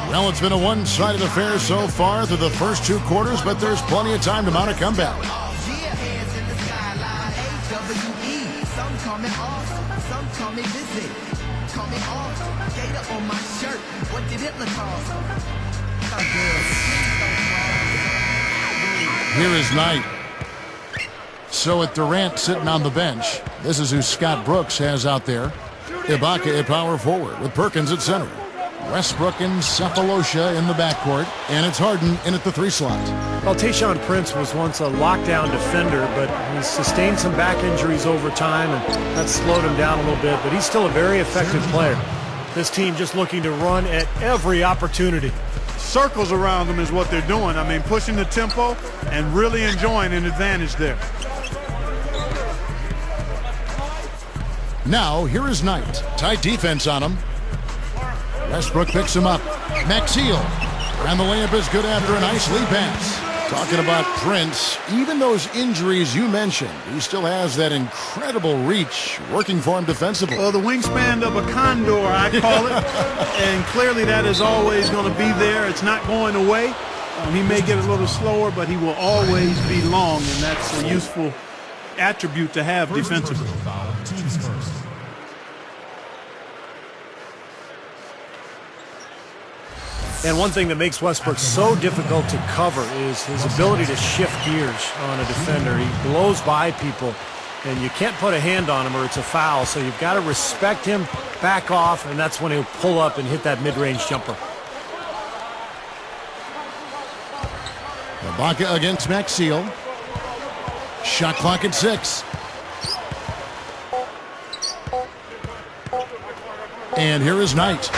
Well, it's been a one-sided affair so far through the first two quarters, but there's plenty of time to mount a comeback. Some call me awesome, some call me busy. Call me awesome, Gator on my shirt. What did Hitler cost? Here is Knight. So with Durant sitting on the bench, this is who Scott Brooks has out there. Ibaka at power forward with Perkins at center. Westbrook and Cephalosha in the backcourt, and it's Harden in at the 3 slot. Well, Tayshaun Prince was once a lockdown defender, but he's sustained some back injuries over time, and that slowed him down a little bit, but he's still a very effective player. This team just looking to run at every opportunity. Circles around them is what they're doing. I mean, pushing the tempo and really enjoying an advantage there. Now, here is Knight. Tight defense on him. Westbrook picks him up. Maxeel. And the layup is good after a nice lead pass. Talking about Prince, even those injuries you mentioned, he still has that incredible reach working for him defensively. Well, the wingspan of a condor, I call it. And clearly that is always going to be there. It's not going away. He may get a little slower, but he will always be long, and that's a useful attribute to have defensively. And one thing that makes Westbrook so difficult to cover is his ability to shift gears on a defender. He blows by people, and you can't put a hand on him or it's a foul, so you've got to respect him, back off, and that's when he'll pull up and hit that mid-range jumper. Ibaka against Maxeel. Shot clock at 6. And here is Knight.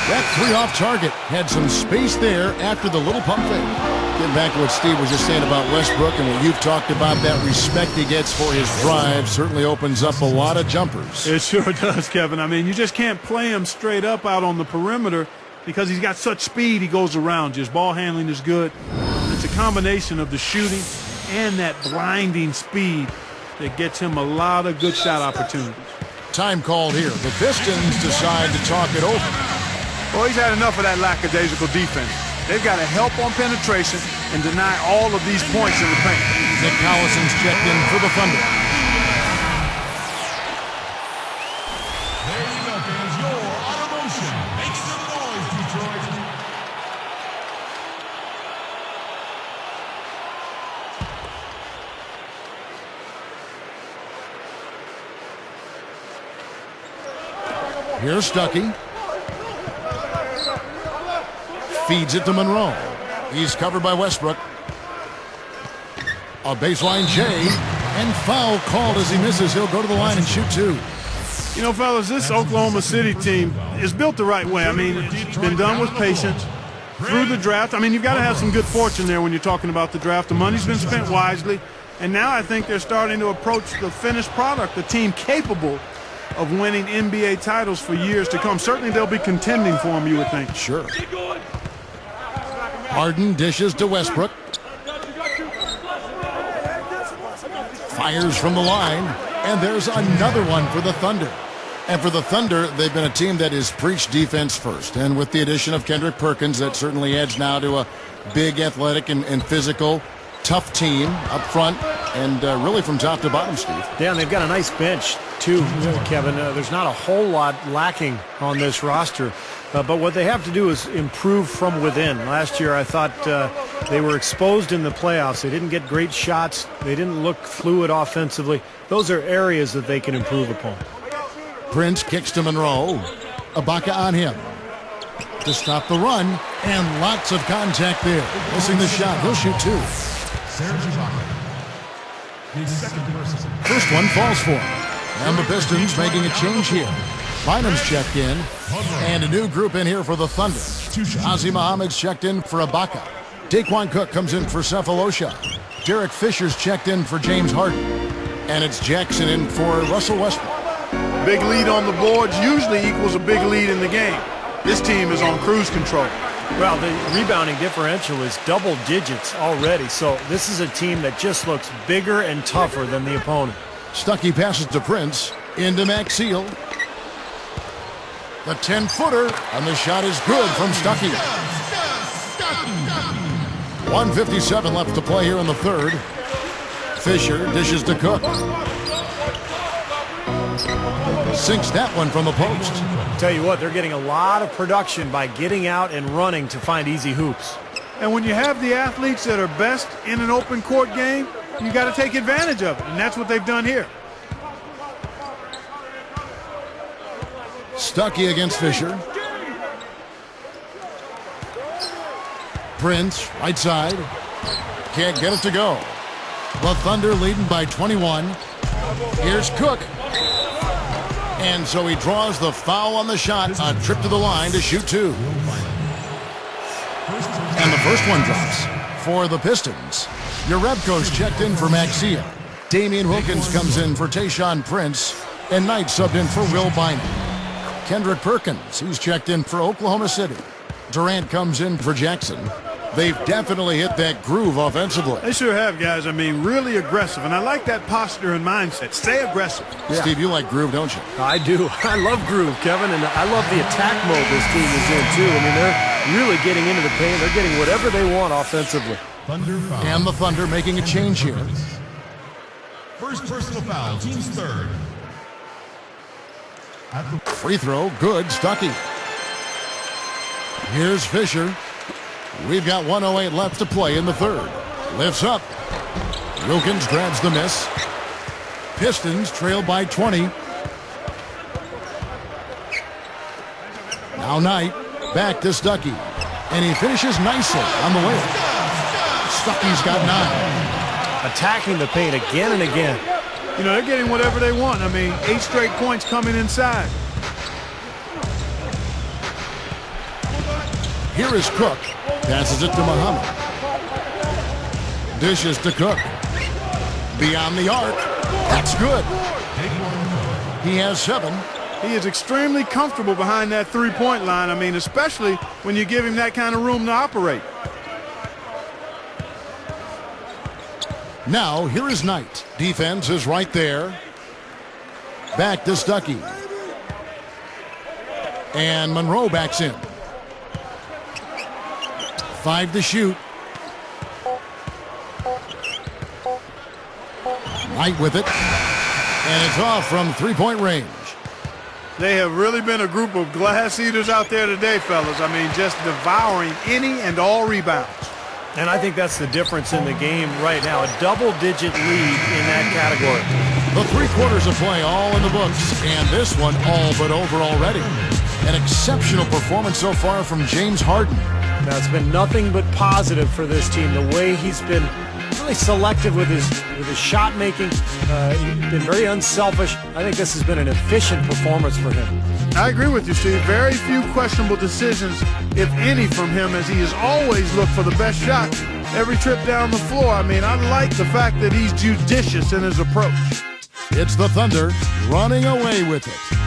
That 3 off target. Had some space there after the little pump fake. Getting back to what Steve was just saying about Westbrook and what you've talked about, that respect he gets for his drive certainly opens up a lot of jumpers. It sure does, Kevin. I mean, you just can't play him straight up out on the perimeter because he's got such speed. He goes around. His ball handling is good. It's a combination of the shooting and that blinding speed that gets him a lot of good shot opportunities. Time called here. The Pistons decide to talk it over. Well, he's had enough of that lackadaisical defense. They've got to help on penetration and deny all of these points in the paint. Nick Collison's checked in for the Thunder. There you go, fans. Your auto motion. Make some noise, Detroit. Here's Stuckey. Feeds it to Monroe. He's covered by Westbrook. A baseline J, and foul called as he misses. He'll go to the line and shoot 2. You know, fellas, this Oklahoma City team is built the right way. I mean, it's been done with patience through the draft. I mean, you've got to have some good fortune there when you're talking about the draft. The money's been spent wisely, and now I think they're starting to approach the finished product, the team capable of winning NBA titles for years to come. Certainly they'll be contending for them, you would think. Sure. Harden dishes to Westbrook. Fires from the line, and there's another one for the Thunder. And for the Thunder, they've been a team that has preached defense first. And with the addition of Kendrick Perkins, that certainly adds now to a big, athletic, and physical, tough team up front, and really from top to bottom, Steve. Yeah, and they've got a nice bench, too, Kevin. There's not a whole lot lacking on this roster. But what they have to do is improve from within. Last year, I thought they were exposed in the playoffs. They didn't get great shots. They didn't look fluid offensively. Those are areas that they can improve upon. Prince kicks to Monroe. Ibaka on him to stop the run, and lots of contact there. Missing the shot. He'll shoot 2. First one falls for him. And the Pistons making a change here. Bynum's checked in, and a new group in here for the Thunder. Ozzy Muhammad's checked in for Ibaka. Daquan Cook comes in for Cephalosha. Derek Fisher's checked in for James Harden. And it's Jackson in for Russell Westbrook. Big lead on the boards usually equals a big lead in the game. This team is on cruise control. Well, the rebounding differential is double digits already, so this is a team that just looks bigger and tougher than the opponent. Stuckey passes to Prince, into Maxeel. The 10-footer, and the shot is good from Stuckey. 1:57 left to play here in the third. Fisher dishes to Cook. Sinks that one from the post. Tell you what, they're getting a lot of production by getting out and running to find easy hoops. And when you have the athletes that are best in an open court game, you got to take advantage of it, and that's what they've done here. Stuckey against Fisher. Prince, right side. Can't get it to go. The Thunder leading by 21. Here's Cook. And so he draws the foul on the shot. A trip to the line to shoot two. And the first one drops for the Pistons. Jerebko's checked in for Maxia. Damian Wilkins comes in for Tayshaun Prince. And Knight subbed in for Will Bynum. Kendrick Perkins, he's checked in for Oklahoma City. Durant comes in for Jackson. They've definitely hit that groove offensively. They sure have, guys. I mean, really aggressive. And I like that posture and mindset. Stay aggressive. Yeah. Steve, you like groove, don't you? I do. I love groove, Kevin, and I love the attack mode this team is in, too. I mean, they're really getting into the paint. They're getting whatever they want offensively. And the Thunder making a change here. First personal foul, team's third. Free throw, good, Stuckey. Here's Fisher. We've got 1:08 left to play in the third. Lifts up. Wilkins grabs the miss. Pistons trail by 20. Now Knight, back to Stuckey. And he finishes nicely on the way. Stuckey's got 9. Attacking the paint again and again. You know, they're getting whatever they want. I mean, 8 straight points coming inside. Here is Cook. Passes it to Muhammad. Dishes to Cook. Beyond the arc. That's good. He has 7. He is extremely comfortable behind that three-point line. I mean, especially when you give him that kind of room to operate. Now, here is Knight. Defense is right there. Back to Stuckey. And Monroe backs in. 5 to shoot. Knight with it. And it's off from three-point range. They have really been a group of glass eaters out there today, fellas. I mean, just devouring any and all rebounds. And I think that's the difference in the game right now. A double-digit lead in that category. The 3 quarters of play all in the books. And this one all but over already. An exceptional performance so far from James Harden. Now, it's been nothing but positive for this team. The way he's been really selective with his shot making. He's been very unselfish. I think this has been an efficient performance for him. I agree with you, Steve. Very few questionable decisions, if any, from him, as he has always looked for the best shot every trip down the floor. I mean, I like the fact that he's judicious in his approach. It's the Thunder running away with it.